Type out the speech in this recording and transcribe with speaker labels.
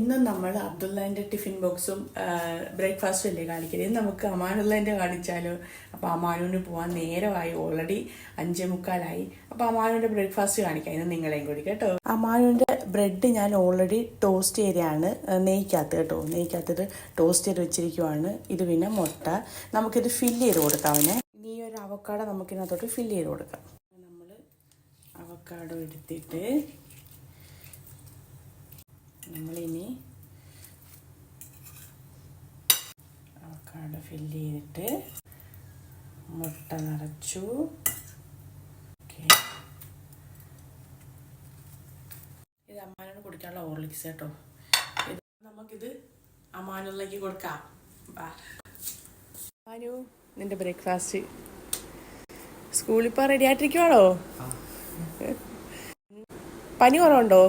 Speaker 1: ഇന്നും നമ്മൾ അബ്ദുള്ളേൻ്റെ ടിഫിൻ ബോക്സും ബ്രേക്ക്ഫാസ്റ്റും അല്ലേ കാണിക്കല്. ഇന്ന് നമുക്ക് അമാനുള്ളേൻ്റെ കാണിച്ചാലോ? അപ്പോൾ അമാനുവിന് പോകാൻ നേരമായി, ഓൾറെഡി 5:45. അപ്പോൾ അമാനുവിൻ്റെ ബ്രേക്ക്ഫാസ്റ്റ് കാണിക്കാം ഇന്ന് നിങ്ങളെയും കൂടി കേട്ടോ. അമാനുവിൻ്റെ ബ്രെഡ് ഞാൻ ഓൾറെഡി ടോസ്റ്റ് ചെയ്തതാണ്, നെയ്ക്കകത്ത് കേട്ടോ. നെയ്ക്കകത്തിട്ട് ടോസ്റ്റ് ചെയ്ത് വെച്ചിരിക്കുവാണ്. ഇത് പിന്നെ മുട്ട. നമുക്കിത് ഫില്ല് ചെയ്ത് കൊടുക്കാം അവനെ. ഇനി ഒരു അവക്കാഡോ നമുക്കിതിനകത്തോട്ട് ഫില്ല് ചെയ്ത് കൊടുക്കാം. നമ്മൾ അവക്കാഡോ എടുത്തിട്ട് നമ്മളിനി അവക്കാഡോ ഫില്ല് ചെയ്തിട്ട് മുട്ട നിറച്ചു. ഓക്കെ, ഇത് അമ്മാനോട് കുടിക്കാനുള്ള ഹോർലിക്സ് കേട്ടോ. ഇത് നമുക്കിത് അമ്മാനുള്ളേക്ക് കൊടുക്കാം. അമ്മാനു, നിന്റെ ബ്രേക്ക്ഫാസ്റ്റ് സ്കൂളിൽ ഇപ്പോൾ റെഡി ആയിട്ടിരിക്കുവാണോ? പനി കുറവുണ്ടോ?